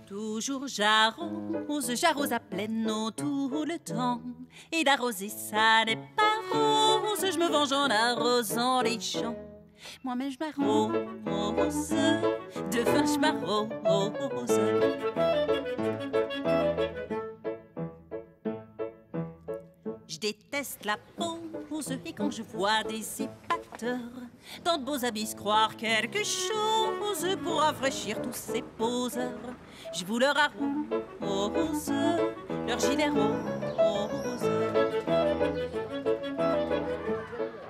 Toujours j'arrose à pleine eau tout le temps. Et d'arroser ça n'est pas rose, je me venge en arrosant les champs. Moi-même je m'arrose, de je m'arrose. Je déteste la pause et quand je vois des épateurs dans de beaux habits croire quelque chose pour rafraîchir tous ces poseurs, je vous leur arrose leur gilet rose.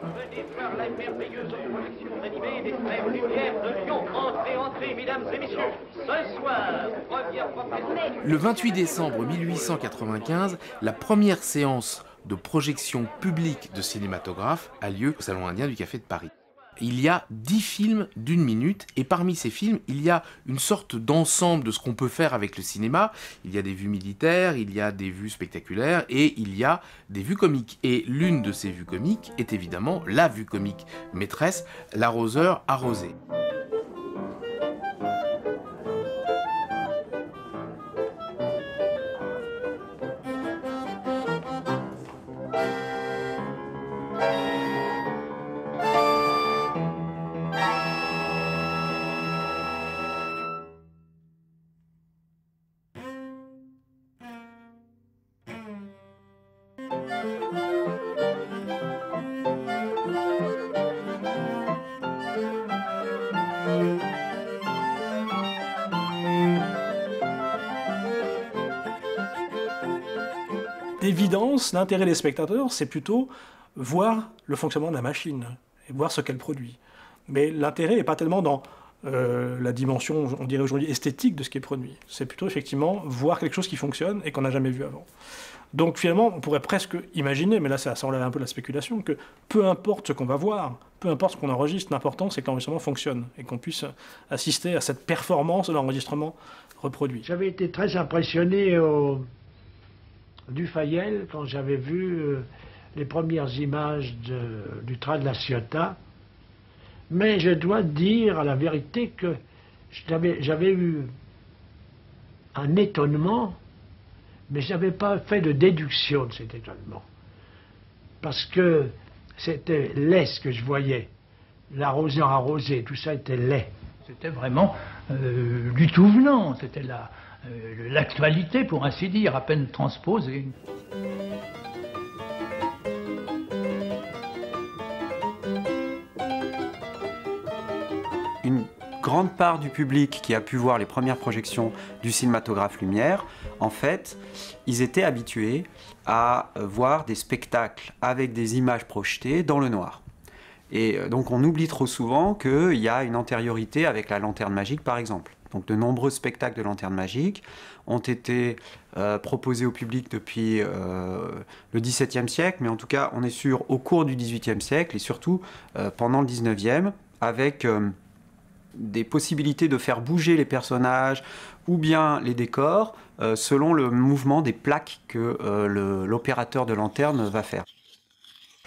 Venez voir la merveilleuse projection animée des frères Lumière de Lyon. Entrez, entrez, mesdames et messieurs. Ce soir, première fois. Le 28 décembre 1895, la première séance de projection publique de cinématographe a lieu au Salon Indien du Café de Paris. Il y a 10 films d'1 minute et parmi ces films, il y a une sorte d'ensemble de ce qu'on peut faire avec le cinéma. Il y a des vues militaires, il y a des vues spectaculaires et il y a des vues comiques. Et l'une de ces vues comiques est évidemment la vue comique maîtresse, l'arroseur arrosé. D'évidence, l'intérêt des spectateurs, c'est plutôt voir le fonctionnement de la machine et voir ce qu'elle produit. Mais l'intérêt n'est pas tellement dans la dimension, on dirait aujourd'hui, esthétique de ce qui est produit. C'est plutôt effectivement voir quelque chose qui fonctionne et qu'on n'a jamais vu avant. Donc finalement, on pourrait presque imaginer, mais là ça enlève un peu la spéculation, que peu importe ce qu'on va voir, peu importe ce qu'on enregistre, l'important c'est que l'enregistrement fonctionne et qu'on puisse assister à cette performance de l'enregistrement reproduit. J'avais été très impressionné du Fayel quand j'avais vu les premières images du train de la Ciotat, mais je dois dire à la vérité que j'avais eu un étonnement, mais je n'avais pas fait de déduction de cet étonnement, parce que c'était laid ce que je voyais, l'arroseur arrosé, tout ça était laid. C'était vraiment du tout venant, c'était l'actualité, pour ainsi dire, à peine transposée. Une grande part du public qui a pu voir les premières projections du cinématographe Lumière, en fait, ils étaient habitués à voir des spectacles avec des images projetées dans le noir. Et donc on oublie trop souvent qu'il y a une antériorité avec la lanterne magique, par exemple. Donc de nombreux spectacles de lanterne magique ont été proposés au public depuis le XVIIe siècle, mais en tout cas on est sûr au cours du XVIIIe siècle et surtout pendant le XIXe, avec des possibilités de faire bouger les personnages ou bien les décors selon le mouvement des plaques que l'opérateur de lanterne va faire.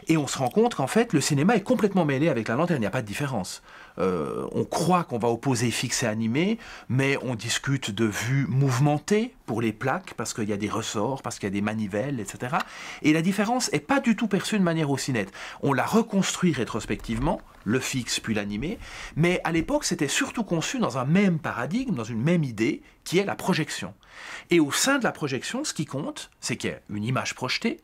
Et on se rend compte qu'en fait, le cinéma est complètement mêlé avec la lanterne, il n'y a pas de différence. On croit qu'on va opposer fixe et animé, mais on discute de vues mouvementées pour les plaques, parce qu'il y a des ressorts, parce qu'il y a des manivelles, etc. Et la différence n'est pas du tout perçue de manière aussi nette. On l'a reconstruit rétrospectivement, le fixe puis l'animé, mais à l'époque, c'était surtout conçu dans un même paradigme, dans une même idée, qui est la projection. Et au sein de la projection, ce qui compte, c'est qu'il y a une image projetée,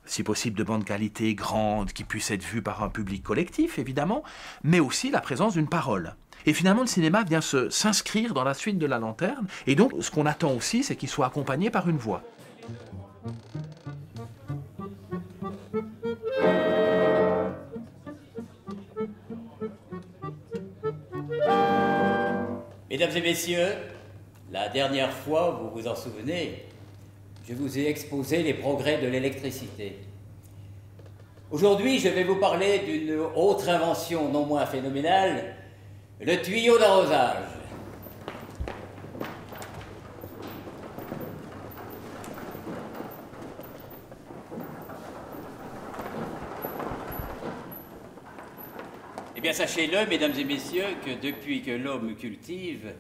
si possible de bonne qualité, grande, qui puisse être vue par un public collectif, évidemment, mais aussi la présence d'une parole. Et finalement, le cinéma vient s'inscrire dans la suite de la lanterne, et donc ce qu'on attend aussi, c'est qu'il soit accompagné par une voix. Mesdames et messieurs, la dernière fois, vous vous en souvenez, je vous ai exposé les progrès de l'électricité. Aujourd'hui, je vais vous parler d'une autre invention non moins phénoménale, le tuyau d'arrosage. Eh bien, sachez-le, mesdames et messieurs, que depuis que l'homme cultive,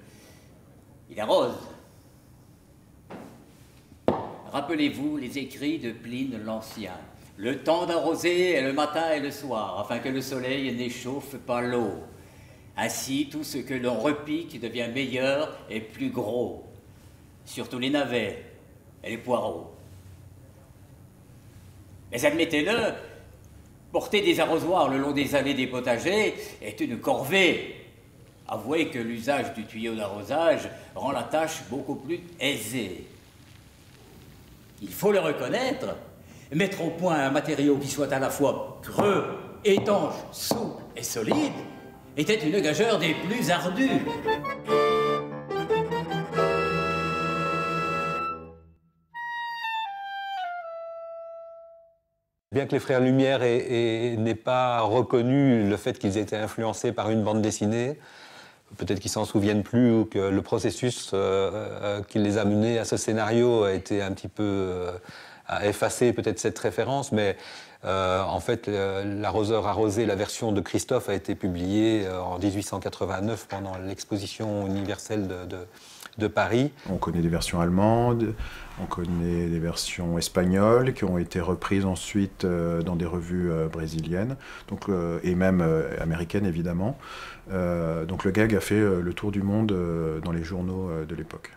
il arrose. Rappelez-vous les écrits de Pline l'Ancien. Le temps d'arroser est le matin et le soir, afin que le soleil n'échauffe pas l'eau. Ainsi, tout ce que l'on repique devient meilleur et plus gros. Surtout les navets et les poireaux. Mais admettez-le, porter des arrosoirs le long des allées des potagers est une corvée. Avouez que l'usage du tuyau d'arrosage rend la tâche beaucoup plus aisée. Il faut le reconnaître, mettre au point un matériau qui soit à la fois creux, étanche, souple et solide était une gageure des plus ardues. Bien que les frères Lumière n'aient pas reconnu le fait qu'ils étaient influencés par une bande dessinée, peut-être qu'ils s'en souviennent plus ou que le processus qui les a menés à ce scénario a été un petit peu à effacer peut-être cette référence, mais en fait, L'arroseur arrosé, la version de Christophe, a été publiée en 1889 pendant l'exposition universelle de Paris. On connaît des versions allemandes, on connaît des versions espagnoles qui ont été reprises ensuite dans des revues brésiliennes, donc, et même américaines évidemment. Donc le gag a fait le tour du monde dans les journaux de l'époque.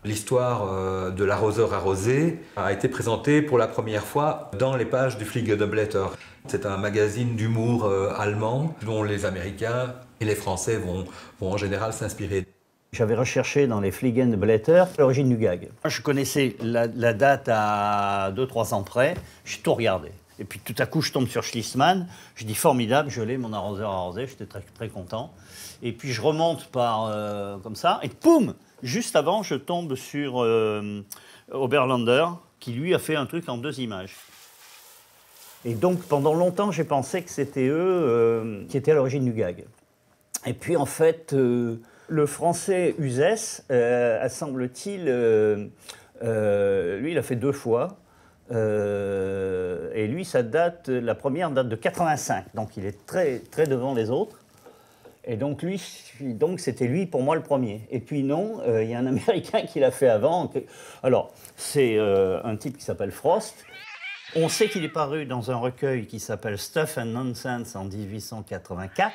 L'histoire de l'arroseur arrosé a été présentée pour la première fois dans les pages du Fliegenblätter. C'est un magazine d'humour allemand dont les Américains et les Français vont en général s'inspirer. J'avais recherché dans les Fliegenblätter l'origine du gag. Je connaissais la date à 2-3 ans près, j'ai tout regardé. Et puis tout à coup, je tombe sur Schlissmann, je dis formidable, je l'ai, mon arroseur arrosé, j'étais très, très content. Et puis je remonte par comme ça, et poum, juste avant, je tombe sur Oberländer, qui lui a fait un truc en 2 images. Et donc pendant longtemps, j'ai pensé que c'était eux qui étaient à l'origine du gag. Et puis en fait, le français Uzès, semble-t-il, lui, il a fait 2 fois. Et lui, la première date de 85, donc il est très, très devant les autres. Et donc c'était lui pour moi le premier. Et puis non, il y a un Américain qui l'a fait avant. Alors, c'est un type qui s'appelle Frost. On sait qu'il est paru dans un recueil qui s'appelle Stuff and Nonsense en 1884,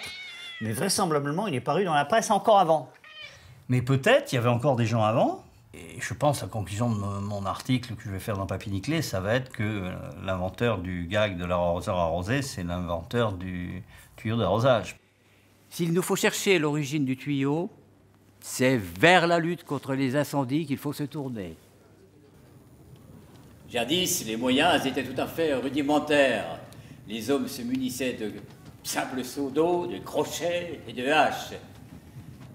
mais vraisemblablement il est paru dans la presse encore avant. Mais peut-être, il y avait encore des gens avant. Et je pense, la conclusion de mon article que je vais faire dans Papy Niclée, ça va être que l'inventeur du gag de l'arroseur arrosé, c'est l'inventeur du tuyau d'arrosage. S'il nous faut chercher l'origine du tuyau, c'est vers la lutte contre les incendies qu'il faut se tourner. Jadis, les moyens étaient tout à fait rudimentaires. Les hommes se munissaient de simples seaux d'eau, de crochets et de haches.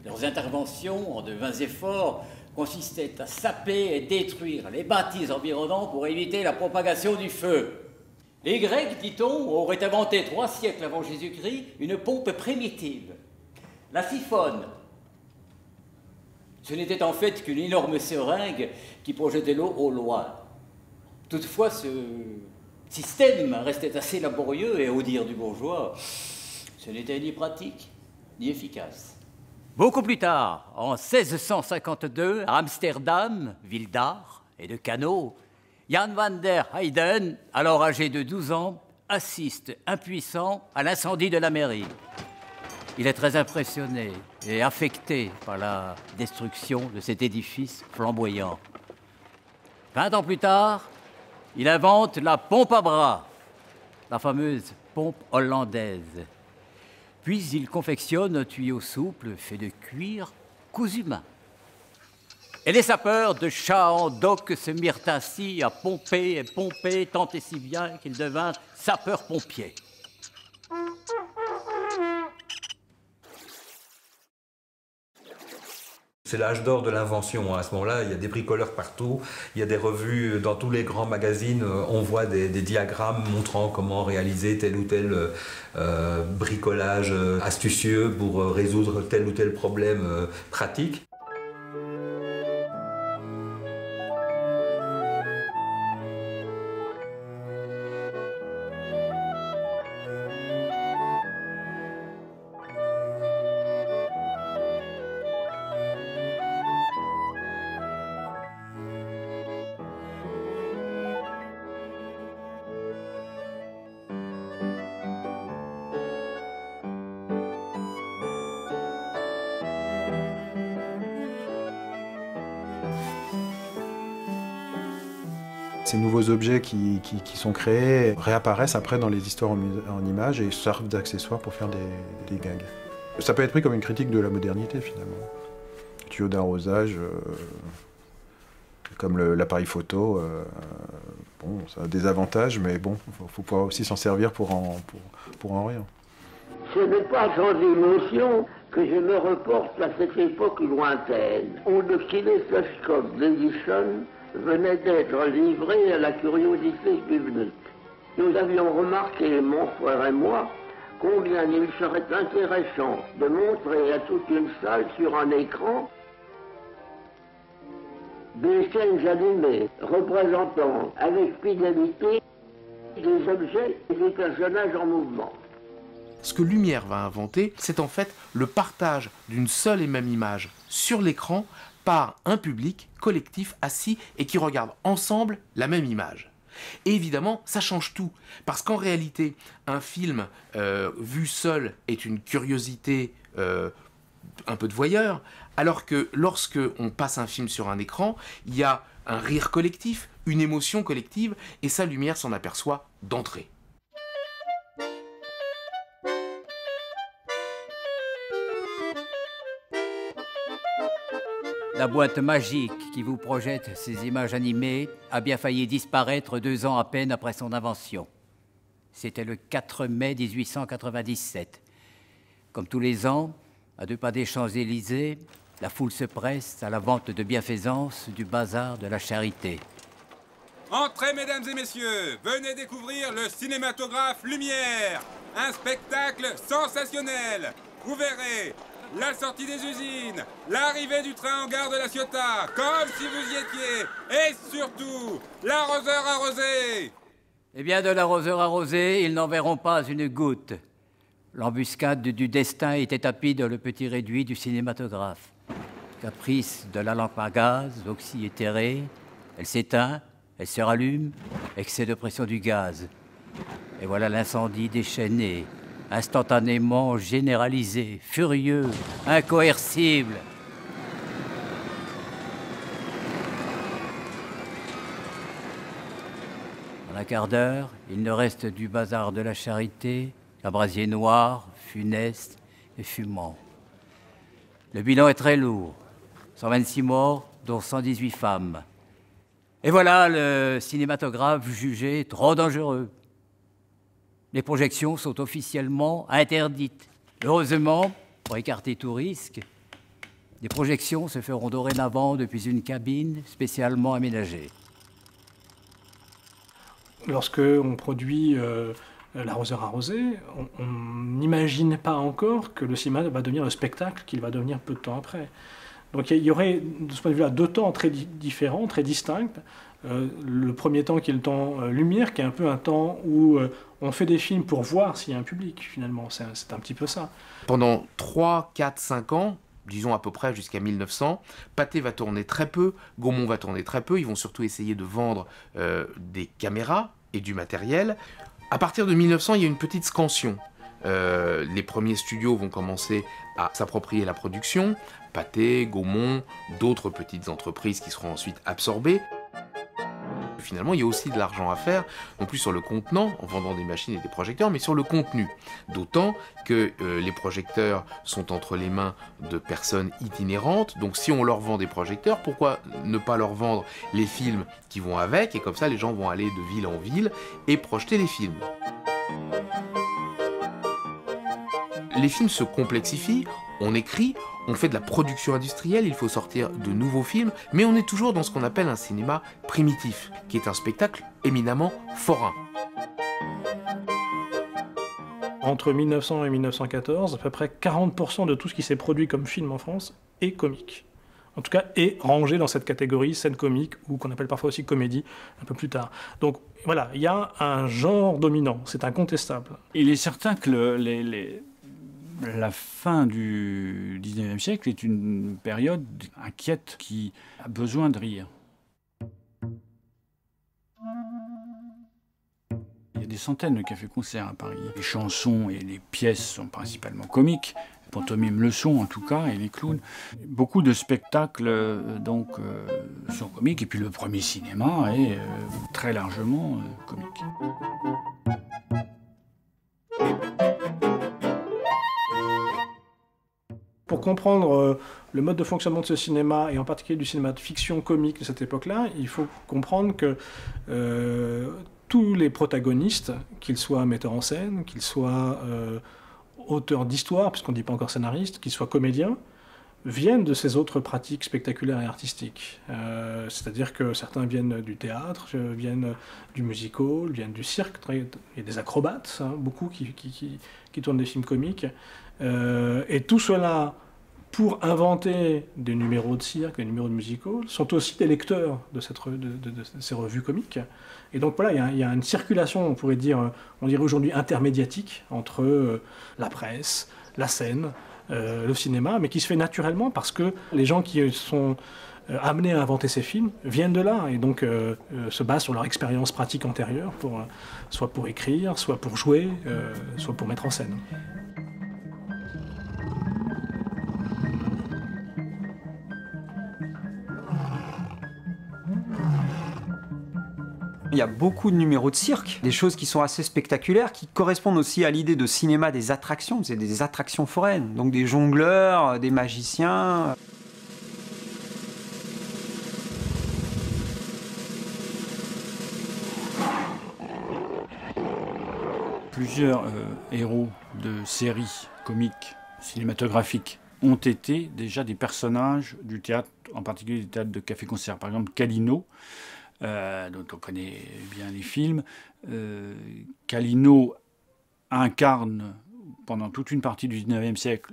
Leurs interventions, en de vains efforts, consistaient à saper et détruire les bâtisses environnantes pour éviter la propagation du feu. Les Grecs, dit-on, auraient inventé 3 siècles avant Jésus-Christ une pompe primitive, la siphonne. Ce n'était en fait qu'une énorme seringue qui projetait l'eau au loin. Toutefois, ce système restait assez laborieux et, au dire du bourgeois, ce n'était ni pratique ni efficace. Beaucoup plus tard, en 1652, à Amsterdam, ville d'art et de canaux, Jan van der Heyden, alors âgé de 12 ans, assiste impuissant à l'incendie de la mairie. Il est très impressionné et affecté par la destruction de cet édifice flamboyant. 20 ans plus tard, il invente la pompe à bras, la fameuse pompe hollandaise. Puis il confectionne un tuyau souple fait de cuir cousu main. Et les sapeurs de Chat-en-Doc se mirent ainsi à pomper et pomper, tant et si bien qu'ils devinrent sapeurs-pompiers. C'est l'âge d'or de l'invention. À ce moment-là, il y a des bricoleurs partout, il y a des revues dans tous les grands magazines, on voit des diagrammes montrant comment réaliser tel ou tel bricolage astucieux pour résoudre tel ou tel problème pratique. Ces nouveaux objets qui sont créés réapparaissent après dans les histoires en images et servent d'accessoires pour faire des gags. Ça peut être pris comme une critique de la modernité finalement. Tuyau d'arrosage, comme l'appareil photo, bon, ça a des avantages, mais bon, il faut pouvoir aussi s'en servir pour en rire. Ce n'est pas sans émotion que je me reporte à cette époque lointaine, où le kinétoscope d'Edison venait d'être livré à la curiosité publique. Nous avions remarqué, mon frère et moi, combien il serait intéressant de montrer à toute une salle sur un écran des scènes animées représentant avec fidélité des objets et des personnages en mouvement. Ce que Lumière va inventer, c'est en fait le partage d'une seule et même image sur l'écran par un public collectif assis et qui regarde ensemble la même image. Et évidemment, ça change tout, parce qu'en réalité, un film vu seul est une curiosité un peu de voyeur, alors que lorsque on passe un film sur un écran, il y a un rire collectif, une émotion collective, et ça, Lumière s'en aperçoit d'entrée. La boîte magique qui vous projette ces images animées a bien failli disparaître 2 ans à peine après son invention. C'était le 4 mai 1897. Comme tous les ans, à 2 pas des Champs-Élysées, la foule se presse à la vente de bienfaisance du bazar de la charité. Entrez, mesdames et messieurs, venez découvrir le cinématographe Lumière, un spectacle sensationnel. Vous verrez la sortie des usines, l'arrivée du train en gare de La Ciotat, comme si vous y étiez, et surtout, l'arroseur arrosé. Eh bien, de l'arroseur arrosé, ils n'en verront pas une goutte. L'embuscade du destin est établie dans le petit réduit du cinématographe. Caprice de la lampe à gaz, oxy-éthérée, elle s'éteint, elle se rallume, excès de pression du gaz. Et voilà l'incendie déchaîné, instantanément généralisé, furieux, incoercible. En un quart d'heure, il ne reste du bazar de la charité qu'un brasier noir, funeste et fumant. Le bilan est très lourd, 126 morts, dont 118 femmes. Et voilà le cinématographe jugé trop dangereux. Les projections sont officiellement interdites. Heureusement, pour écarter tout risque, les projections se feront dorénavant depuis une cabine spécialement aménagée. Lorsque on produit l'arroseur arrosé, on n'imagine pas encore que le cinéma va devenir le spectacle qu'il va devenir peu de temps après. Donc il y aurait, de ce point de vue-là, 2 temps très différents, très distincts. Le premier temps qui est le temps lumière, qui est un peu un temps où on fait des films pour voir s'il y a un public, finalement. C'est un petit peu ça. Pendant 3, 4, 5 ans, disons à peu près jusqu'à 1900, Pathé va tourner très peu, Gaumont va tourner très peu, ils vont surtout essayer de vendre des caméras et du matériel. À partir de 1900, il y a une petite scansion. Les premiers studios vont commencer à s'approprier la production, Pathé, Gaumont, d'autres petites entreprises qui seront ensuite absorbées. Finalement, il y a aussi de l'argent à faire, non plus sur le contenant, en vendant des machines et des projecteurs, mais sur le contenu. D'autant que les projecteurs sont entre les mains de personnes itinérantes, donc si on leur vend des projecteurs, pourquoi ne pas leur vendre les films qui vont avec, et comme ça les gens vont aller de ville en ville et projeter les films. Les films se complexifient, on écrit, on fait de la production industrielle, il faut sortir de nouveaux films, mais on est toujours dans ce qu'on appelle un cinéma primitif, qui est un spectacle éminemment forain. Entre 1900 et 1914, à peu près 40% de tout ce qui s'est produit comme film en France est comique. En tout cas, est rangé dans cette catégorie scène comique, ou qu'on appelle parfois aussi comédie, un peu plus tard. Donc voilà, il y a un genre dominant, c'est incontestable. Il est certain que la fin du 19e siècle est une période inquiète qui a besoin de rire. Il y a des centaines de cafés-concerts à Paris. Les chansons et les pièces sont principalement comiques. pantomime le sont en tout cas, et les clowns. Beaucoup de spectacles sont comiques, et puis le premier cinéma est très largement comique. Pour comprendre le mode de fonctionnement de ce cinéma, et en particulier du cinéma de fiction comique de cette époque-là, il faut comprendre que tous les protagonistes, qu'ils soient metteurs en scène, qu'ils soient auteurs d'histoire, puisqu'on ne dit pas encore scénaristes, qu'ils soient comédiens, viennent de ces autres pratiques spectaculaires et artistiques. C'est-à-dire que certains viennent du théâtre, viennent du musical, viennent du cirque, il y a des acrobates, hein, beaucoup qui tournent des films comiques. Et tout cela, pour inventer des numéros de cirque, des numéros de musical, sont aussi des lecteurs de ces revues comiques. Et donc voilà, il y a une circulation, on pourrait dire, on dirait aujourd'hui intermédiatique, entre la presse, la scène, le cinéma, mais qui se fait naturellement parce que les gens qui sont amenés à inventer ces films viennent de là, et donc se basent sur leur expérience pratique antérieure, soit pour écrire, soit pour jouer, soit pour mettre en scène. Il y a beaucoup de numéros de cirque, des choses qui sont assez spectaculaires, qui correspondent aussi à l'idée de cinéma des attractions. C'est des attractions foraines, donc des jongleurs, des magiciens. Plusieurs héros de séries comiques, cinématographiques, ont été déjà des personnages du théâtre, en particulier du théâtre de café-concert. Par exemple, Calino, dont on connaît bien les films. Calino incarne pendant toute une partie du 19e siècle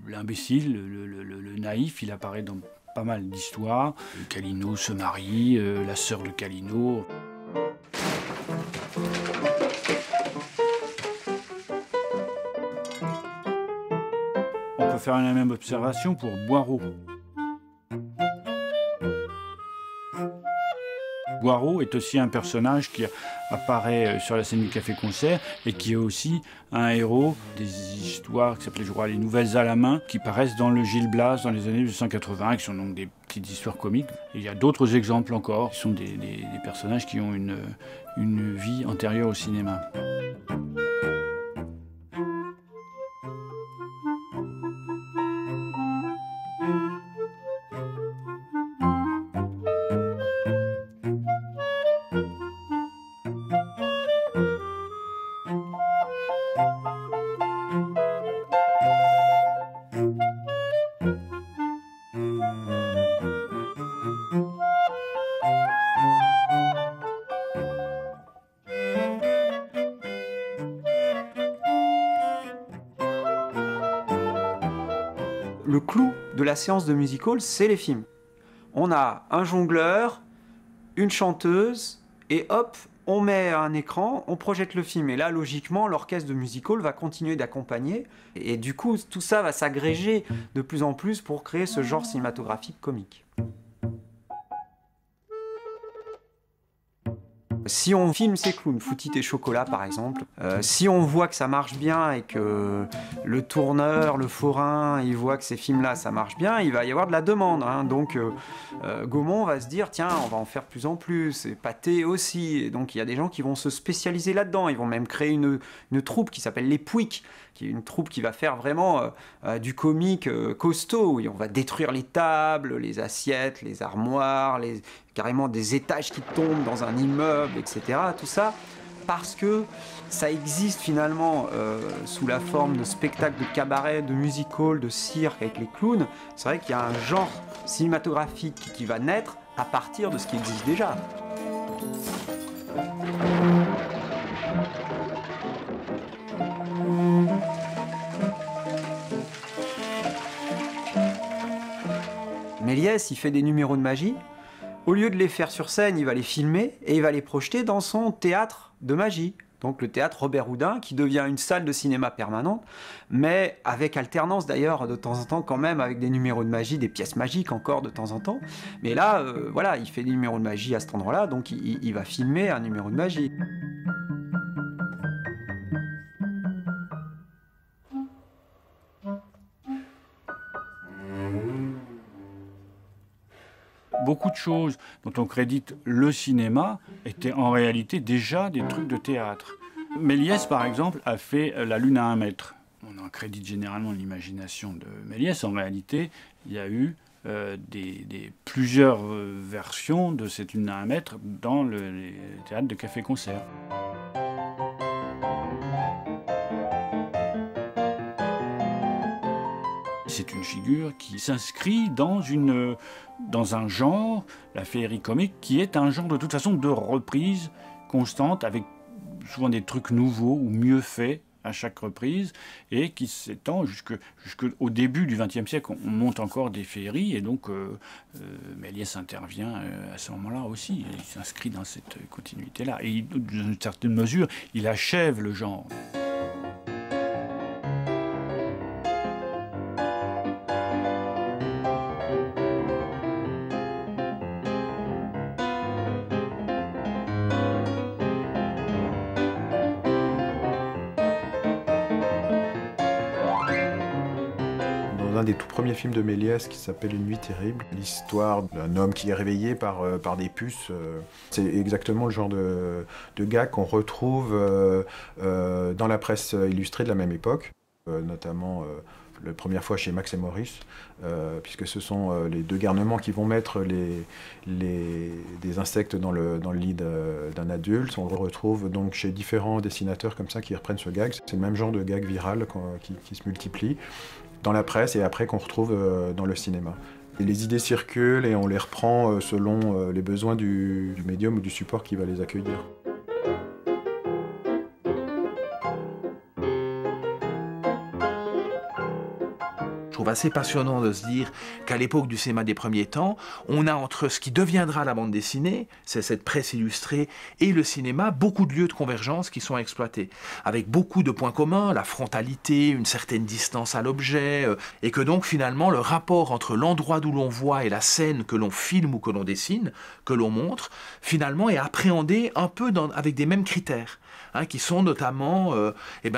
l'imbécile, le naïf. Il apparaît dans pas mal d'histoires. Calino se marie, la sœur de Calino. On peut faire la même observation pour Boireau. Boireau est aussi un personnage qui apparaît sur la scène du café-concert et qui est aussi un héros des histoires qui s'appelaient, je crois, les Nouvelles à la main, qui paraissent dans le Gil Blas dans les années 1880, qui sont donc des petites histoires comiques. Et il y a d'autres exemples encore, qui sont des personnages qui ont une vie antérieure au cinéma. Le clou de la séance de musical, c'est les films. On a un jongleur, une chanteuse, et hop, on met un écran, on projette le film. Et là, logiquement, l'orchestre de musical va continuer d'accompagner. Et du coup, tout ça va s'agréger de plus en plus pour créer ce genre cinématographique comique. Si on filme ces clowns, Foutit et Chocolat par exemple, si on voit que ça marche bien et que le tourneur, le forain, il voit que ces films-là, ça marche bien, il va y avoir de la demande. Hein. Donc Gaumont va se dire, tiens, on va en faire de plus en plus, et Pathé aussi. Et donc il y a des gens qui vont se spécialiser là-dedans. Ils vont même créer une troupe qui s'appelle les Pouics, qui est une troupe qui va faire vraiment du comique costaud. Et on va détruire les tables, les assiettes, les armoires, carrément des étages qui tombent dans un immeuble, etc. Tout ça parce que ça existe finalement sous la forme de spectacles de cabaret, de musical, de cirque avec les clowns. C'est vrai qu'il y a un genre cinématographique qui va naître à partir de ce qui existe déjà. Méliès, il fait des numéros de magie. Au lieu de les faire sur scène, il va les filmer et il va les projeter dans son théâtre de magie. Donc le théâtre Robert Houdin, qui devient une salle de cinéma permanente, mais avec alternance d'ailleurs de temps en temps quand même, avec des numéros de magie, des pièces magiques encore de temps en temps. Mais là, voilà, il fait des numéros de magie à cet endroit-là, donc il va filmer un numéro de magie. beaucoup de choses dont on crédite le cinéma étaient en réalité déjà des trucs de théâtre. Méliès, par exemple, a fait La Lune à 1 mètre. On en crédite généralement l'imagination de Méliès. En réalité, il y a eu plusieurs versions de cette Lune à 1 mètre dans les théâtres de café-concert. C'est une figure qui s'inscrit dans un genre, la féerie comique, qui est un genre de toute façon de reprise constante, avec souvent des trucs nouveaux ou mieux faits à chaque reprise, et qui s'étend jusqu'au début du XXe siècle. On monte encore des féeries, et donc Méliès intervient à ce moment-là aussi. Il s'inscrit dans cette continuité-là. Et dans une certaine mesure, il achève le genre. Dans un des tout premiers films de Méliès qui s'appelle Une nuit terrible, l'histoire d'un homme qui est réveillé par des puces. C'est exactement le genre de gag qu'on retrouve dans la presse illustrée de la même époque, notamment la première fois chez Max et Maurice, puisque ce sont les deux garnements qui vont mettre des insectes dans le lit d'un adulte. On le retrouve donc chez différents dessinateurs comme ça qui reprennent ce gag. C'est le même genre de gag viral qui se multiplie dans la presse et après qu'on retrouve dans le cinéma. Et les idées circulent et on les reprend selon les besoins du médium ou du support qui va les accueillir. Je trouve assez passionnant de se dire qu'à l'époque du cinéma des premiers temps, on a entre ce qui deviendra la bande dessinée, c'est cette presse illustrée, et le cinéma, beaucoup de lieux de convergence qui sont exploités, avec beaucoup de points communs, la frontalité, une certaine distance à l'objet, et que donc finalement le rapport entre l'endroit d'où l'on voit et la scène que l'on filme ou que l'on dessine, que l'on montre, finalement est appréhendé un peu avec des mêmes critères. Qui sont notamment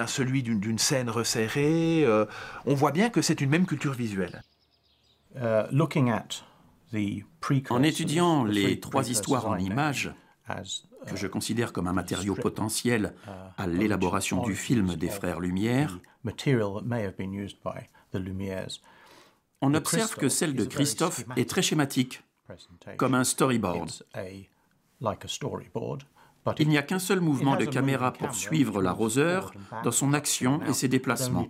celui d'une scène resserrée. On voit bien que c'est une même culture visuelle. En étudiant les 3 histoires en images, que je considère comme un matériau potentiel à l'élaboration du film des frères Lumière, on observe que celle de Christophe est très schématique, comme un storyboard. Il n'y a qu'un seul mouvement de caméra pour suivre l'arroseur dans son action et ses déplacements.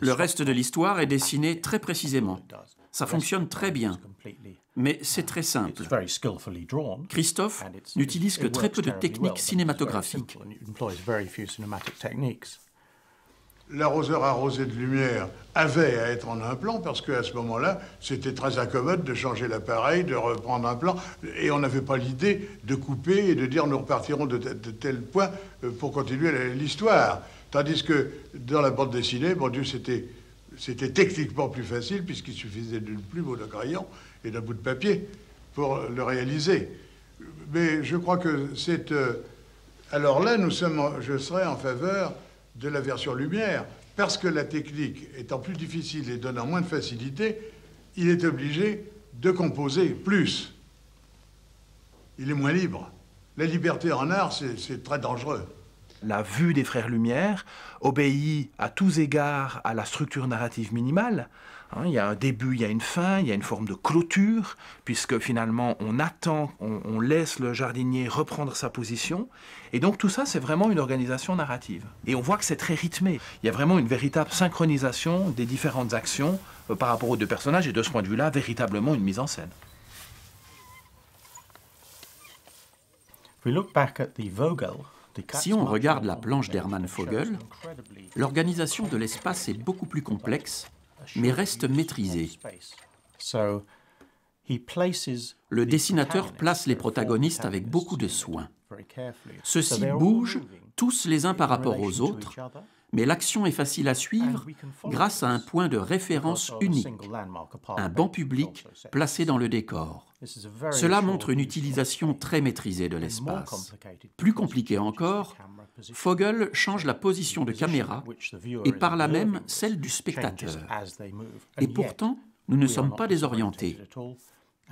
Le reste de l'histoire est dessiné très précisément. Ça fonctionne très bien, mais c'est très simple. Christophe n'utilise que très peu de techniques cinématographiques. L'arroseur arrosé de lumière avait à être en un plan parce qu'à ce moment-là, c'était très incommode de changer l'appareil, de reprendre un plan, et on n'avait pas l'idée de couper et de dire nous repartirons de tel point pour continuer l'histoire. Tandis que dans la bande dessinée, bon Dieu, c'était techniquement plus facile puisqu'il suffisait d'une plume ou d'un crayon et d'un bout de papier pour le réaliser. Mais je crois que c'est... alors là, je serais en faveur de la version lumière, parce que la technique étant plus difficile et donnant moins de facilité, il est obligé de composer plus. Il est moins libre. La liberté en art, c'est très dangereux. La vue des frères Lumière obéit à tous égards à la structure narrative minimale. Il y a un début, il y a une fin, il y a une forme de clôture, puisque finalement on attend, on laisse le jardinier reprendre sa position. Et donc tout ça, c'est vraiment une organisation narrative. Et on voit que c'est très rythmé. Il y a vraiment une véritable synchronisation des différentes actions par rapport aux deux personnages, et de ce point de vue-là, véritablement une mise en scène. Si on regarde la planche d'Hermann Vogel, l'organisation de l'espace est beaucoup plus complexe, mais reste maîtrisée. Le dessinateur place les protagonistes avec beaucoup de soin. Ceux-ci bougent tous les uns par rapport aux autres, mais l'action est facile à suivre grâce à un point de référence unique, un banc public placé dans le décor. Cela montre une utilisation très maîtrisée de l'espace. Plus compliqué encore, Vogel change la position de caméra et par là même celle du spectateur. Et pourtant, nous ne sommes pas désorientés.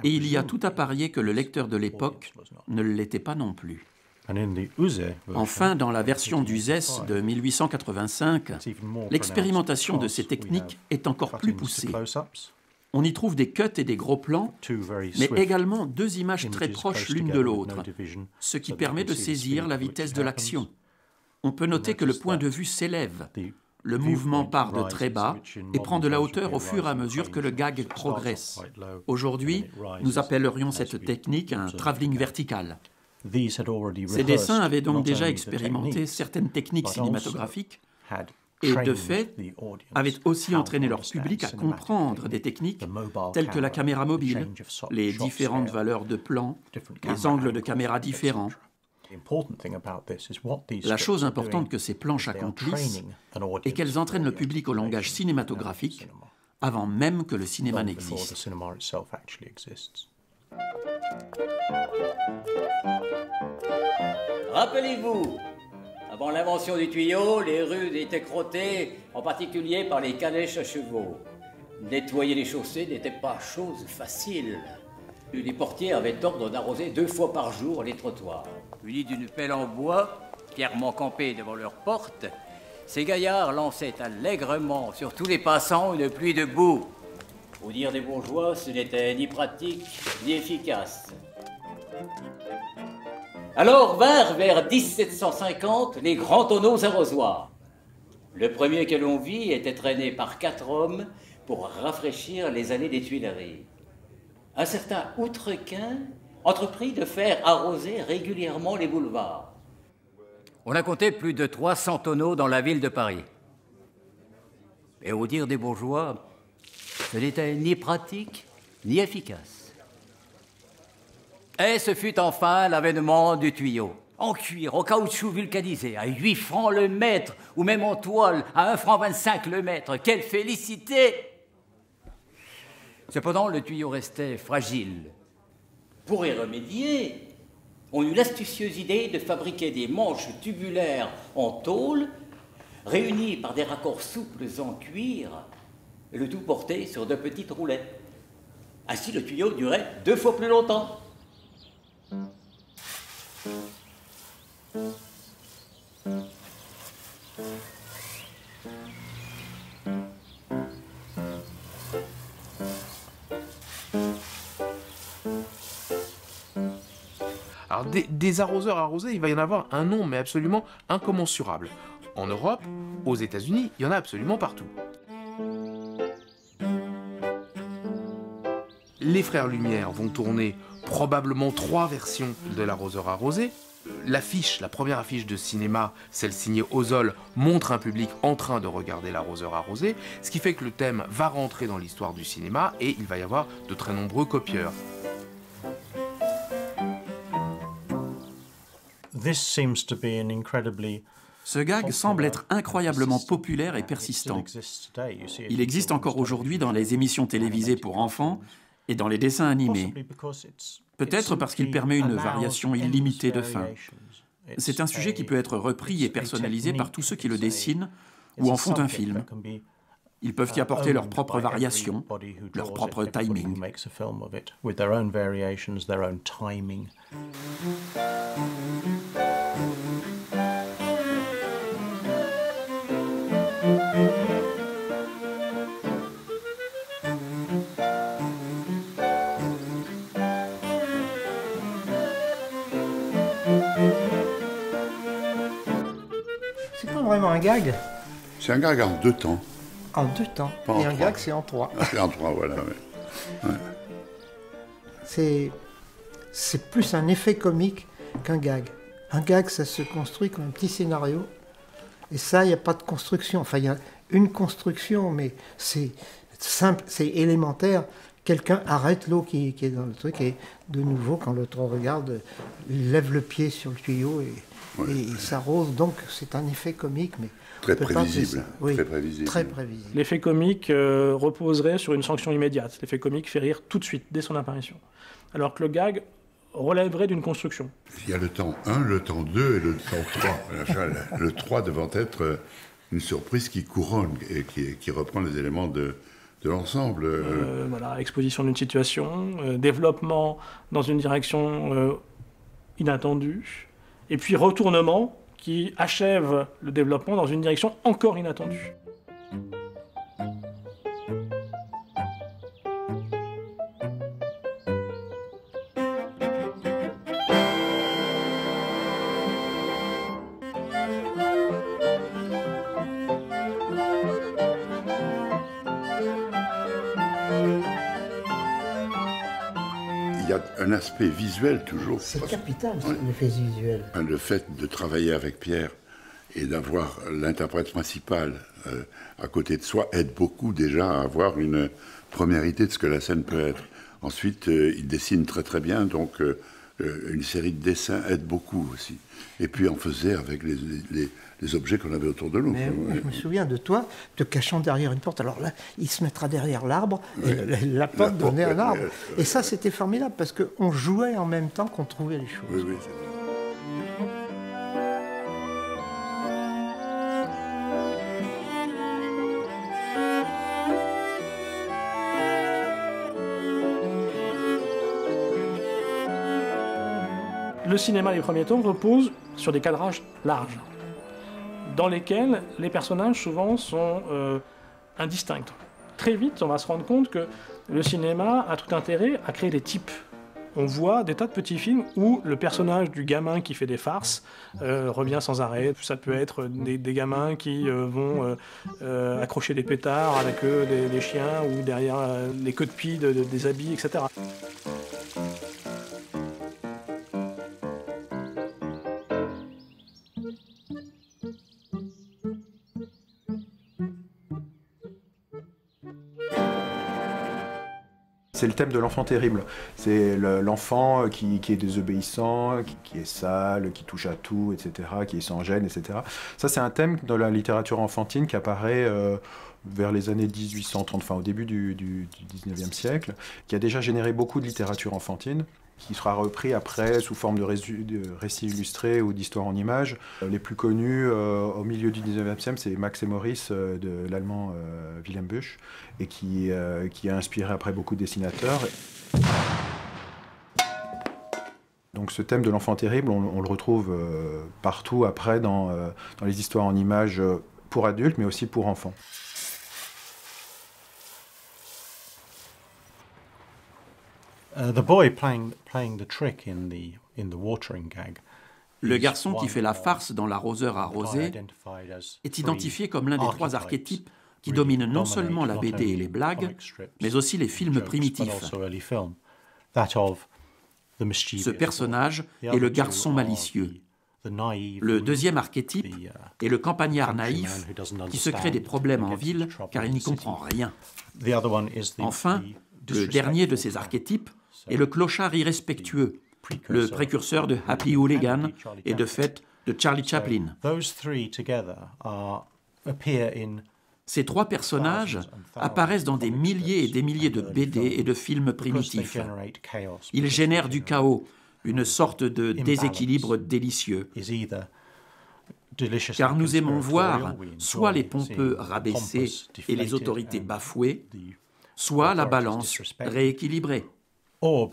Et il y a tout à parier que le lecteur de l'époque ne l'était pas non plus. Enfin, dans la version d'Uzès de 1885, l'expérimentation de ces techniques est encore plus poussée. On y trouve des cuts et des gros plans, mais également deux images très proches l'une de l'autre, ce qui permet de saisir la vitesse de l'action. On peut noter que le point de vue s'élève. Le mouvement part de très bas et prend de la hauteur au fur et à mesure que le gag progresse. Aujourd'hui, nous appellerions cette technique un travelling vertical. Ces dessins avaient donc déjà expérimenté certaines techniques cinématographiques et, de fait, avaient aussi entraîné leur public à comprendre des techniques telles que la caméra mobile, les différentes valeurs de plan, les angles de caméra différents. La chose importante que ces planches accomplissent est qu'elles entraînent le public au langage cinématographique avant même que le cinéma n'existe. Rappelez-vous, avant l'invention du tuyau, les rues étaient crottées, en particulier par les calèches à chevaux. Nettoyer les chaussées n'était pas chose facile. Les portiers avaient ordre d'arroser 2 fois par jour les trottoirs. Munis d'une pelle en bois, fièrement campés devant leurs portes, ces gaillards lançaient allègrement sur tous les passants une pluie de boue. Au dire des bourgeois, ce n'était ni pratique ni efficace. Alors vinrent vers 1750 les grands tonneaux arrosoirs. Le premier que l'on vit était traîné par 4 hommes pour rafraîchir les allées des Tuileries. Un certain Outrequin entreprit de faire arroser régulièrement les boulevards. On a compté plus de 300 tonneaux dans la ville de Paris. Et au dire des bourgeois, ce n'était ni pratique ni efficace. Et ce fut enfin l'avènement du tuyau. En cuir, au caoutchouc vulcanisé, à 8 francs le mètre, ou même en toile, à 1 franc 25 le mètre. Quelle félicité! Cependant, le tuyau restait fragile. Pour y remédier, on eut l'astucieuse idée de fabriquer des manches tubulaires en tôle, réunies par des raccords souples en cuir, et le tout porté sur de petites roulettes. Ainsi, le tuyau durait 2 fois plus longtemps. Alors des arroseurs arrosés, il va y en avoir un nombre mais absolument incommensurable. En Europe, aux États-Unis, il y en a absolument partout. Les frères Lumière vont tourner probablement 3 versions de l'arroseur arrosé. L'affiche, la première affiche de cinéma, celle signée Ozol, montre un public en train de regarder l'arroseur arrosé, ce qui fait que le thème va rentrer dans l'histoire du cinéma et il va y avoir de très nombreux copieurs. Ce gag semble être incroyablement populaire et persistant. Il existe encore aujourd'hui dans les émissions télévisées pour enfants et dans les dessins animés. Peut-être parce qu'il permet une variation illimitée de fins. C'est un sujet qui peut être repris et personnalisé par tous ceux qui le dessinent ou en font un film. Ils peuvent y apporter leur propre variation, leur propre timing. C'est pas vraiment un gag. C'est un gag en 2 temps. En 2 temps. Pas en Et un 3. gag, c'est en 3. C'est en 3, voilà. Ouais. C'est plus un effet comique qu'un gag. Un gag, ça se construit comme un petit scénario. Et ça, il n'y a pas de construction. Enfin, il y a une construction, mais c'est simple, c'est élémentaire. Quelqu'un arrête l'eau qui est dans le truc et de nouveau, quand l'autre regarde, il lève le pied sur le tuyau et il s'arrose. Donc, c'est un effet comique, mais très prévisible. Oui, très prévisible. Très prévisible. L'effet comique reposerait sur une sanction immédiate. L'effet comique fait rire tout de suite, dès son apparition. Alors que le gag relèverait d'une construction. Il y a le temps 1, le temps 2 et le temps 3. Le 3 devant être une surprise qui couronne et qui reprend les éléments de de l'ensemble. Voilà, exposition d'une situation, développement dans une direction inattendue, et puis retournement qui achève le développement dans une direction encore inattendue. Il y a un aspect visuel toujours. C'est capital, l'effet visuel. Le fait de travailler avec Pierre et d'avoir l'interprète principal à côté de soi aide beaucoup déjà à avoir une première idée de ce que la scène peut être. Ensuite, il dessine très très bien, donc une série de dessins aide beaucoup aussi. Et puis on faisait avec les objets qu'on avait autour de nous. Mais je me souviens de toi te cachant derrière une porte. Alors là, il se mettra derrière l'arbre, et la porte donnait un arbre. Et ça, c'était formidable, parce qu'on jouait en même temps qu'on trouvait les choses. Oui, oui. Le cinéma des premiers temps repose sur des cadrages larges, dans lesquels les personnages souvent sont indistincts. Très vite, on va se rendre compte que le cinéma a tout intérêt à créer des types. On voit des tas de petits films où le personnage du gamin qui fait des farces revient sans arrêt. Ça peut être des gamins qui vont accrocher des pétards avec des chiens ou derrière les queues de pie des habits, etc. C'est le thème de l'enfant terrible. C'est l'enfant qui est désobéissant, qui est sale, qui touche à tout, etc., qui est sans gêne, etc. Ça, c'est un thème dans la littérature enfantine qui apparaît vers les années 1830, enfin au début du 19e siècle, qui a déjà généré beaucoup de littérature enfantine, qui sera repris après sous forme de récits illustrés ou d'histoires en images. Les plus connus au milieu du 19e siècle, c'est Max et Maurice de l'allemand Wilhelm Busch, et qui a inspiré après beaucoup de dessinateurs. Donc ce thème de l'enfant terrible, on le retrouve partout après dans les histoires en images pour adultes, mais aussi pour enfants. Le garçon qui fait la farce dans l'arroseur arrosé est identifié comme l'un des trois archétypes qui dominent non seulement la BD et les blagues, mais aussi les films primitifs. Ce personnage est le garçon malicieux. Le deuxième archétype est le campagnard naïf qui se crée des problèmes en ville car il n'y comprend rien. Enfin, le dernier de ces archétypes est le clochard irrespectueux, le précurseur de Happy Hooligan et de fait de Charlie Chaplin. Ces trois personnages apparaissent dans des milliers et des milliers de BD et de films primitifs. Ils génèrent du chaos, une sorte de déséquilibre délicieux. Car nous aimons voir soit les pompeux rabaissés et les autorités bafouées, soit la balance rééquilibrée. Il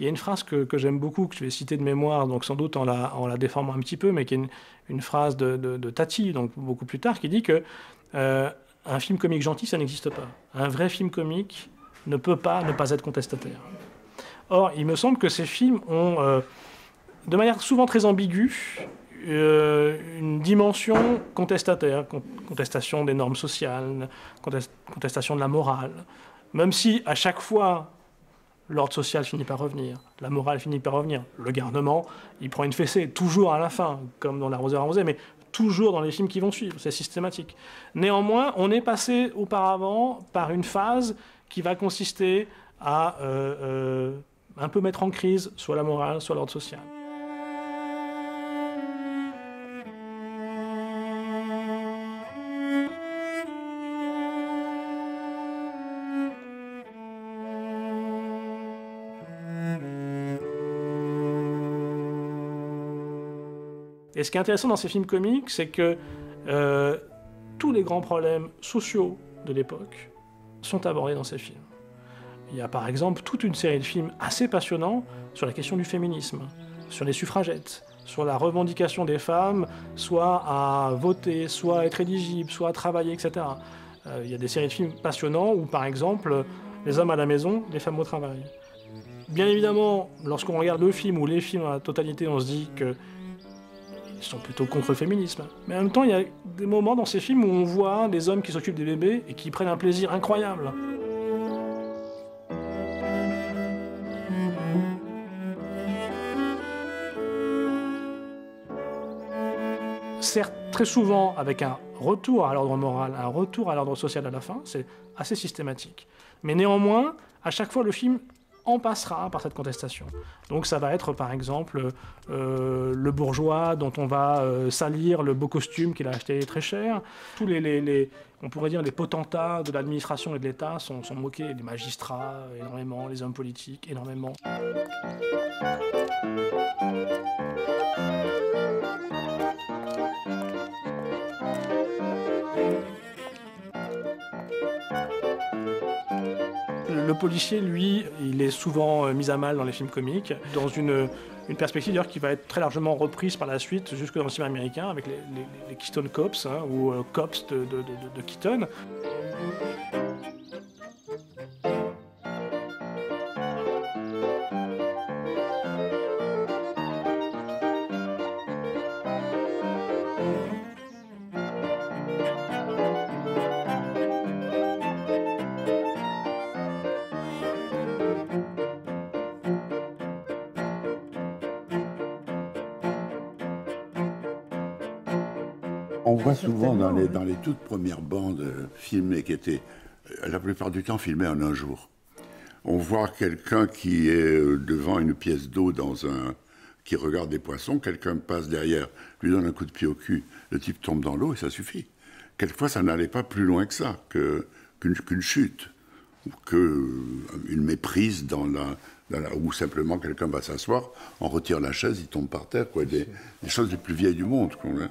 y a une phrase que j'aime beaucoup, que je vais citer de mémoire, donc sans doute en la déformant un petit peu, mais qui est une phrase de Tati, donc beaucoup plus tard, qui dit que un film comique gentil, ça n'existe pas. Un vrai film comique ne peut pas ne pas être contestataire. Or, il me semble que ces films ont, de manière souvent très ambiguë, une dimension contestataire, contestation des normes sociales, contestation de la morale. Même si, à chaque fois, l'ordre social finit par revenir, la morale finit par revenir, le garnement, il prend une fessée, toujours à la fin, comme dans l'arroseur arrosé, mais toujours dans les films qui vont suivre, c'est systématique. Néanmoins, on est passé auparavant par une phase qui va consister à un peu mettre en crise soit la morale, soit l'ordre social. Et ce qui est intéressant dans ces films comiques, c'est que tous les grands problèmes sociaux, de l'époque sont abordés dans ces films. Il y a par exemple toute une série de films assez passionnants sur la question du féminisme, sur les suffragettes, sur la revendication des femmes, soit à voter, soit à être éligibles, soit à travailler, etc. Il y a des séries de films passionnants où, par exemple, les hommes à la maison, les femmes au travail. Bien évidemment, lorsqu'on regarde le film ou les films à la totalité, on se dit qu'ils sont plutôt contre le féminisme. Mais en même temps, il y a des moments dans ces films où on voit des hommes qui s'occupent des bébés et qui prennent un plaisir incroyable. Certes, très souvent avec un retour à l'ordre moral, un retour à l'ordre social à la fin, c'est assez systématique. Mais néanmoins, à chaque fois, le film en passera par cette contestation. Donc ça va être par exemple le bourgeois dont on va salir le beau costume qu'il a acheté très cher. Tous on pourrait dire les potentats de l'administration et de l'État sont moqués, les magistrats énormément, les hommes politiques énormément. Le policier, lui, il est souvent mis à mal dans les films comiques, dans une perspective d'ailleurs qui va être très largement reprise par la suite, jusque dans le cinéma américain, avec les Keystone Cops, hein, ou Cops de Keaton. On voit souvent dans les toutes premières bandes filmées qui étaient la plupart du temps filmées en un jour. On voit quelqu'un qui est devant une pièce d'eau qui regarde des poissons, quelqu'un passe derrière, lui donne un coup de pied au cul, le type tombe dans l'eau et ça suffit. Quelquefois ça n'allait pas plus loin que ça, qu'une chute, ou qu'une méprise où simplement quelqu'un va s'asseoir, on retire la chaise, il tombe par terre, quoi, des choses les plus vieilles du monde. Quoi, hein.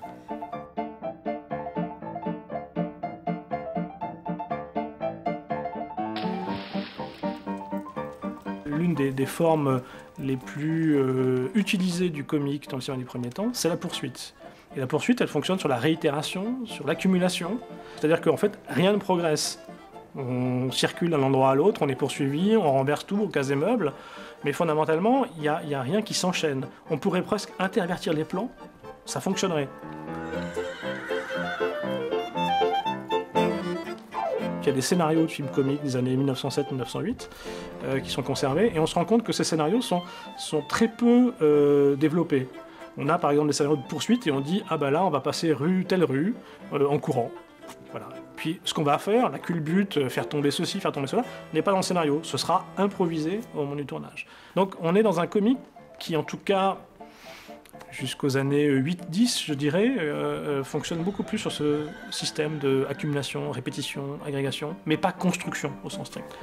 L'une des formes les plus utilisées du comique dans le cinéma du premier temps, c'est la poursuite. Et la poursuite, elle fonctionne sur la réitération, sur l'accumulation. C'est-à-dire qu'en fait, rien ne progresse. On circule d'un endroit à l'autre, on est poursuivi, on renverse tout, on casse des meubles, mais fondamentalement, il n'y a rien qui s'enchaîne. On pourrait presque intervertir les plans, ça fonctionnerait. Il y a des scénarios de films comiques des années 1907-1908 qui sont conservés, et on se rend compte que ces scénarios sont très peu développés. On a par exemple des scénarios de poursuite et on dit « Ah bah là, on va passer telle rue, en courant. » Voilà. Puis ce qu'on va faire, la culbute, faire tomber ceci, faire tomber cela, n'est pas dans le scénario, ce sera improvisé au moment du tournage. Donc on est dans un comique qui, en tout cas, jusqu'aux années 8-10, je dirais, fonctionne beaucoup plus sur ce système d'accumulation, répétition, agrégation, mais pas construction au sens strict.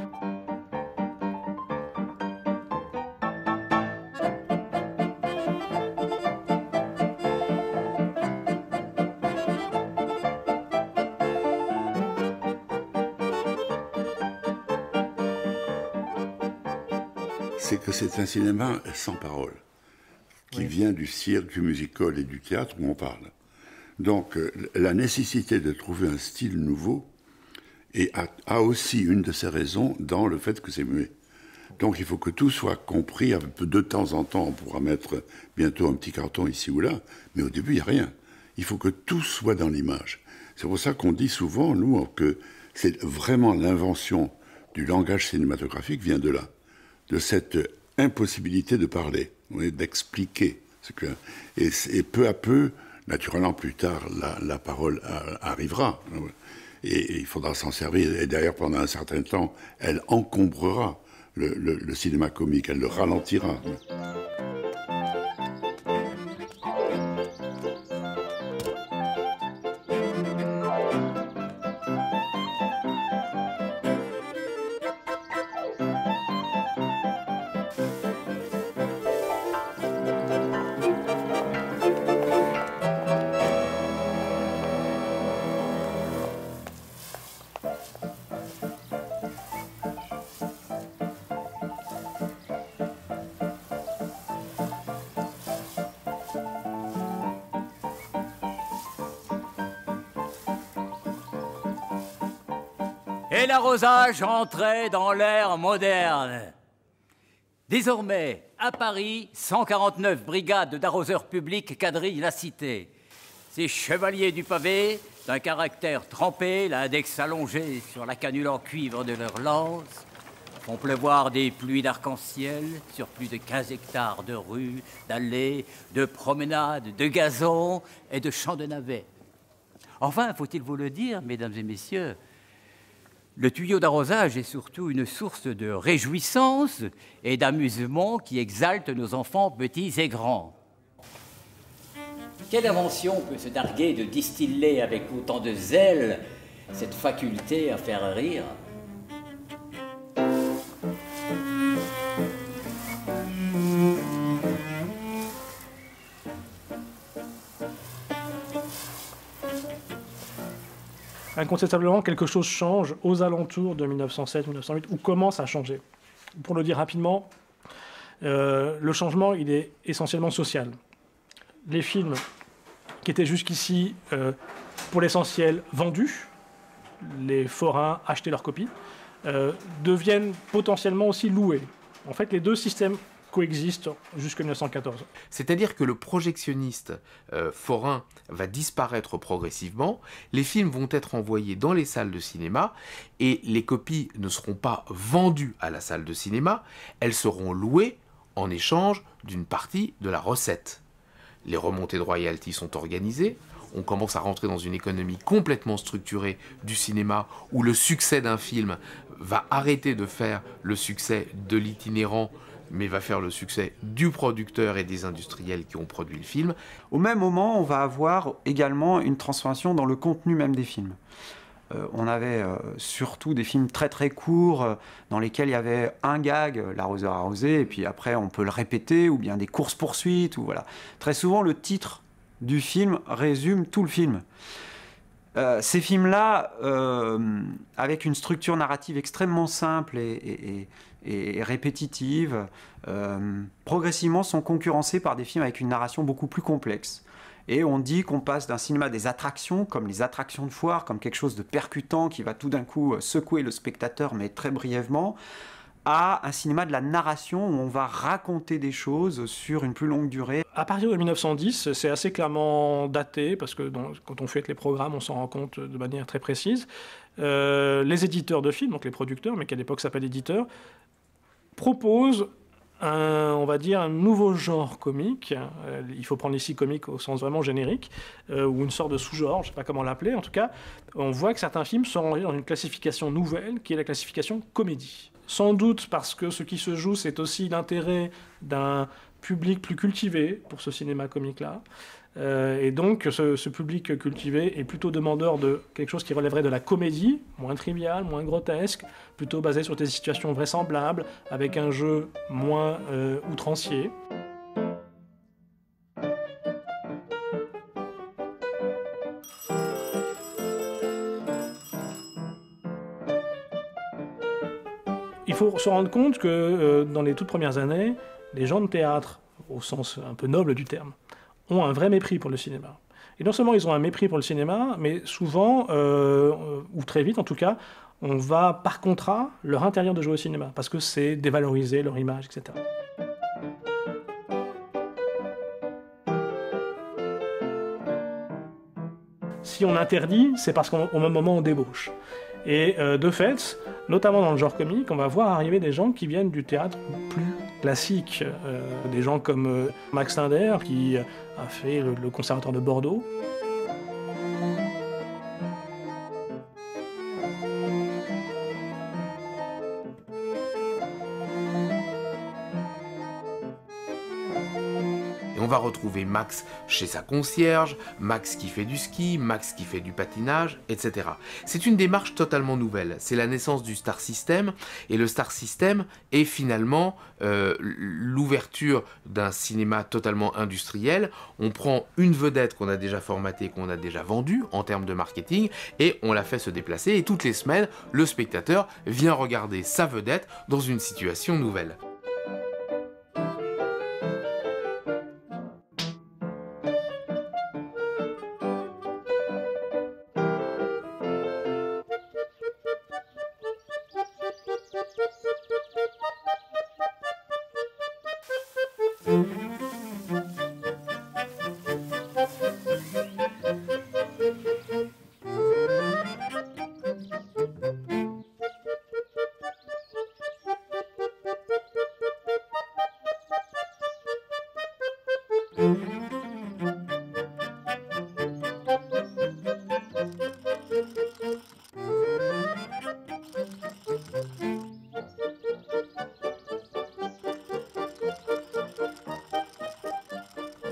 C'est que c'est un cinéma sans parole, qui vient du cirque, du musical et du théâtre où on parle. Donc la nécessité de trouver un style nouveau a aussi une de ses raisons dans le fait que c'est muet. Donc il faut que tout soit compris, de temps en temps on pourra mettre bientôt un petit carton ici ou là, mais au début il n'y a rien. Il faut que tout soit dans l'image. C'est pour ça qu'on dit souvent, nous, que c'est vraiment l'invention du langage cinématographique vient de là, de cette impossibilité de parler, d'expliquer. Et peu à peu, naturellement plus tard, la parole arrivera. Et il faudra s'en servir. Et d'ailleurs, pendant un certain temps, elle encombrera le cinéma comique, elle le ralentira. et l'arrosage entrait dans l'ère moderne. Désormais, à Paris, 149 brigades d'arroseurs publics quadrillent la cité. Ces chevaliers du pavé, d'un caractère trempé, l'index allongé sur la canule en cuivre de leurs lances, font pleuvoir des pluies d'arc-en-ciel sur plus de 15 hectares de rues, d'allées, de promenades, de gazons et de champs de navets. Enfin, faut-il vous le dire, mesdames et messieurs, le tuyau d'arrosage est surtout une source de réjouissance et d'amusement qui exalte nos enfants petits et grands. Quelle invention peut se targuer de distiller avec autant de zèle cette faculté à faire rire ? Incontestablement, quelque chose change aux alentours de 1907-1908, ou commence à changer. Pour le dire rapidement, le changement, il est essentiellement social. Les films qui étaient jusqu'ici, pour l'essentiel, vendus, les forains achetaient leurs copies, deviennent potentiellement aussi loués. En fait, les deux systèmes coexistent jusqu'en 1914. C'est-à-dire que le projectionniste forain va disparaître progressivement, les films vont être envoyés dans les salles de cinéma et les copies ne seront pas vendues à la salle de cinéma, elles seront louées en échange d'une partie de la recette. Les remontées de royalties sont organisées, on commence à rentrer dans une économie complètement structurée du cinéma où le succès d'un film va arrêter de faire le succès de l'itinérant, mais va faire le succès du producteur et des industriels qui ont produit le film. Au même moment, on va avoir également une transformation dans le contenu même des films. On avait surtout des films très très courts dans lesquels il y avait un gag, l'arroseur arrosé, et puis après on peut le répéter, ou bien des courses-poursuites, ou voilà. Très souvent, le titre du film résume tout le film. Ces films-là, avec une structure narrative extrêmement simple et répétitive, progressivement sont concurrencés par des films avec une narration beaucoup plus complexe. Et on dit qu'on passe d'un cinéma des attractions, comme les attractions de foire, comme quelque chose de percutant qui va tout d'un coup secouer le spectateur, mais très brièvement, à un cinéma de la narration où on va raconter des choses sur une plus longue durée. À partir de 1910, c'est assez clairement daté, parce que quand on fait les programmes, on s'en rend compte de manière très précise. Les éditeurs de films, donc les producteurs, mais qui à l'époque s'appellent éditeurs, proposent on va dire un nouveau genre comique. Il faut prendre ici comique au sens vraiment générique, ou une sorte de sous-genre, je ne sais pas comment l'appeler. En tout cas, on voit que certains films sont rangés dans une classification nouvelle, qui est la classification comédie. Sans doute parce que ce qui se joue, c'est aussi l'intérêt d'un public plus cultivé pour ce cinéma comique-là. Et donc, ce public cultivé est plutôt demandeur de quelque chose qui relèverait de la comédie, moins triviale, moins grotesque, plutôt basé sur des situations vraisemblables, avec un jeu moins outrancier. Il faut se rendre compte que dans les toutes premières années, les gens de théâtre, au sens un peu noble du terme, ont un vrai mépris pour le cinéma. Et non seulement ils ont un mépris pour le cinéma, mais souvent, ou très vite en tout cas, on va par contrat leur interdire de jouer au cinéma, parce que c'est dévaloriser leur image, etc. Si on interdit, c'est parce qu'au même moment on débauche. Et de fait, notamment dans le genre comique, on va voir arriver des gens qui viennent du théâtre plus classique. Des gens comme Max Linder, qui a fait le Conservatoire de Bordeaux. On va retrouver Max chez sa concierge, Max qui fait du ski, Max qui fait du patinage, etc. C'est une démarche totalement nouvelle. C'est la naissance du Star System, et le Star System est finalement l'ouverture d'un cinéma totalement industriel. On prend une vedette qu'on a déjà formatée, qu'on a déjà vendue en termes de marketing, et on la fait se déplacer, et toutes les semaines, le spectateur vient regarder sa vedette dans une situation nouvelle.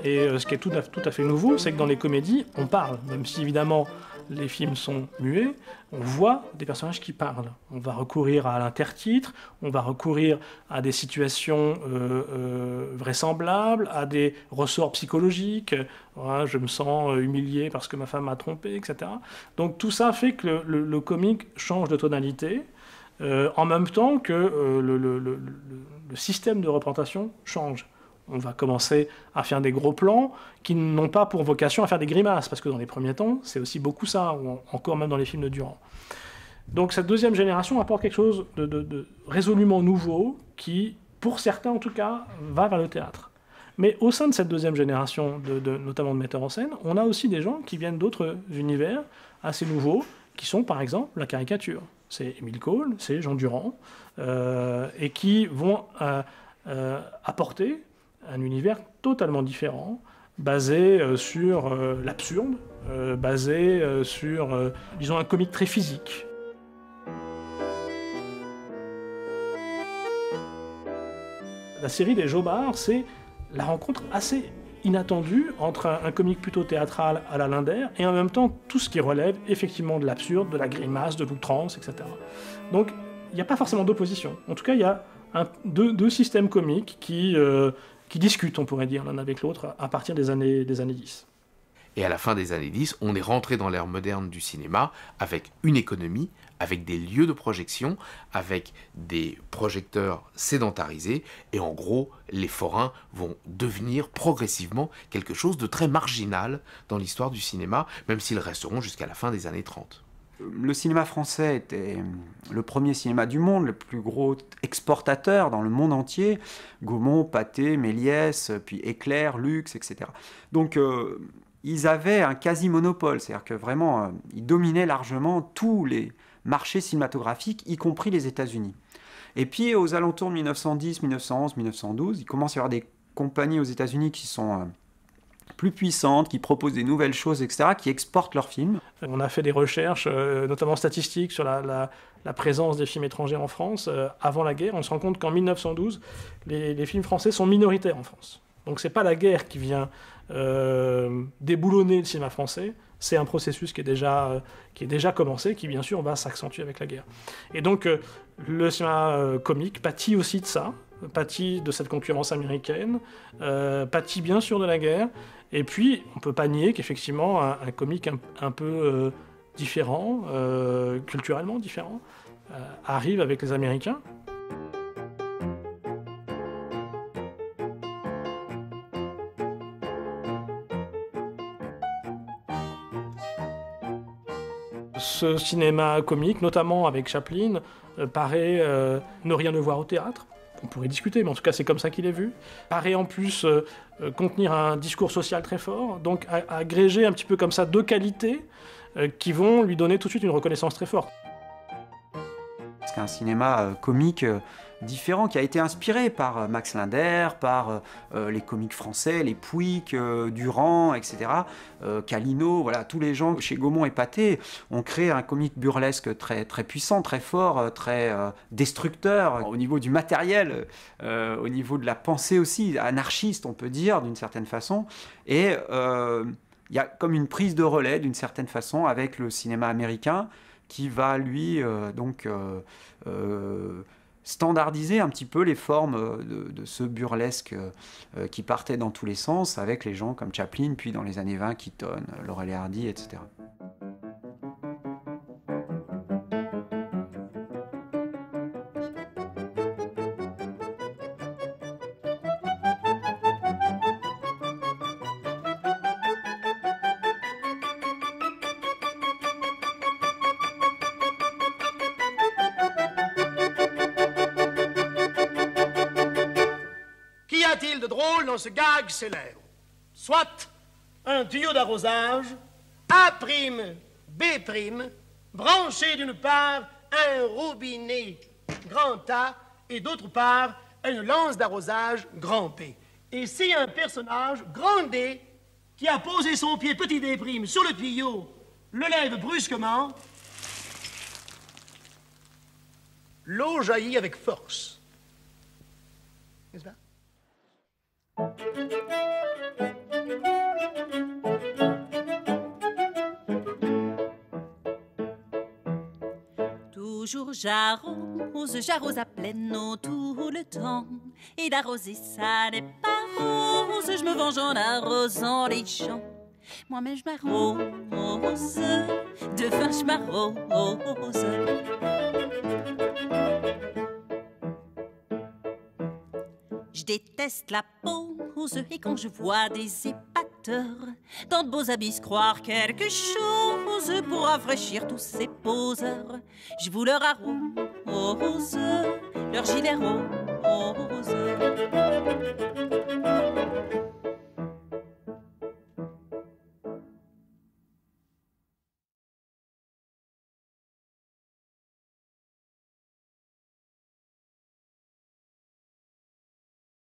Et ce qui est tout à fait nouveau, c'est que dans les comédies, on parle, même si évidemment les films sont muets, on voit des personnages qui parlent. On va recourir à l'intertitre, on va recourir à des situations vraisemblables, à des ressorts psychologiques. Voilà, je me sens humilié parce que ma femme m'a trompé, etc. Donc tout ça fait que le comique change de tonalité, en même temps que le système de représentation change. On va commencer à faire des gros plans qui n'ont pas pour vocation à faire des grimaces, parce que dans les premiers temps, c'est aussi beaucoup ça, ou encore même dans les films de Durand. Donc cette deuxième génération apporte quelque chose de résolument nouveau, qui, pour certains en tout cas, va vers le théâtre. Mais au sein de cette deuxième génération, notamment de metteurs en scène, on a aussi des gens qui viennent d'autres univers assez nouveaux, qui sont par exemple la caricature. C'est Émile Cole, c'est Jean Durand, et qui vont apporter un univers totalement différent, basé sur l'absurde, basé sur, disons, un comique très physique. La série des Jobards, c'est la rencontre assez inattendue entre un comique plutôt théâtral à la Linder et en même temps tout ce qui relève effectivement de l'absurde, de la grimace, de l'outrance, etc. Donc il n'y a pas forcément d'opposition. En tout cas, il y a deux systèmes comiques qui discutent, on pourrait dire, l'un avec l'autre, à partir des années 10. Et à la fin des années 10, on est rentré dans l'ère moderne du cinéma avec une économie, avec des lieux de projection, avec des projecteurs sédentarisés, et en gros, les forains vont devenir progressivement quelque chose de très marginal dans l'histoire du cinéma, même s'ils resteront jusqu'à la fin des années 30. Le cinéma français était le premier cinéma du monde, le plus gros exportateur dans le monde entier. Gaumont, Pathé, Méliès, puis Éclair, Lux, etc. Donc ils avaient un quasi-monopole, c'est-à-dire que vraiment, ils dominaient largement tous les marchés cinématographiques, y compris les États-Unis. Et puis aux alentours de 1910, 1911, 1912, il commence à y avoir des compagnies aux États-Unis qui sont plus puissantes, qui proposent des nouvelles choses, etc., qui exportent leurs films. On a fait des recherches, notamment statistiques, sur la présence des films étrangers en France avant la guerre. On se rend compte qu'en 1912, les films français sont minoritaires en France. Donc c'est pas la guerre qui vient déboulonner le cinéma français, c'est un processus qui est déjà commencé, qui bien sûr va s'accentuer avec la guerre. Et donc le cinéma comique pâtit aussi de ça, pâtit de cette concurrence américaine, pâtit bien sûr de la guerre, et puis on ne peut pas nier qu'effectivement un comique un peu différent, culturellement différent, arrive avec les Américains. Ce cinéma comique, notamment avec Chaplin, paraît ne rien ne voir au théâtre. On pourrait discuter, mais en tout cas c'est comme ça qu'il est vu. Paraît en plus contenir un discours social très fort, donc agréger un petit peu comme ça deux qualités qui vont lui donner tout de suite une reconnaissance très forte. C'est un cinéma comique différent qui a été inspiré par Max Linder, par les comiques français, les Puig, Durand, etc. Calino, voilà, tous les gens chez Gaumont et Pathé ont créé un comique burlesque très, très puissant, très fort, très destructeur au niveau du matériel, au niveau de la pensée aussi, anarchiste on peut dire d'une certaine façon. Et il y a comme une prise de relais d'une certaine façon avec le cinéma américain qui va lui standardiser un petit peu les formes de ce burlesque qui partait dans tous les sens avec les gens comme Chaplin, puis dans les années 20, Keaton, Laurel et Hardy, etc. Qu'y a-t-il de drôle dans ce gag célèbre? Soit, un tuyau d'arrosage A', B', branché d'une part à un robinet grand A et d'autre part à une lance d'arrosage grand P. Et c'est un personnage grand D qui a posé son pied petit D' sur le tuyau, le lève brusquement, l'eau jaillit avec force. N'est-ce pas? Toujours j'arrose à pleine eau tout le temps. Et d'arroser ça n'est pas rose, je me venge en arrosant les champs. Moi-même je m'arrose, de fin je m'arrose. Je déteste la pause et quand je vois des épateurs dans de beaux habits se croire quelque chose pour rafraîchir tous ces poseurs, je vous leur arrose leur gilet rose.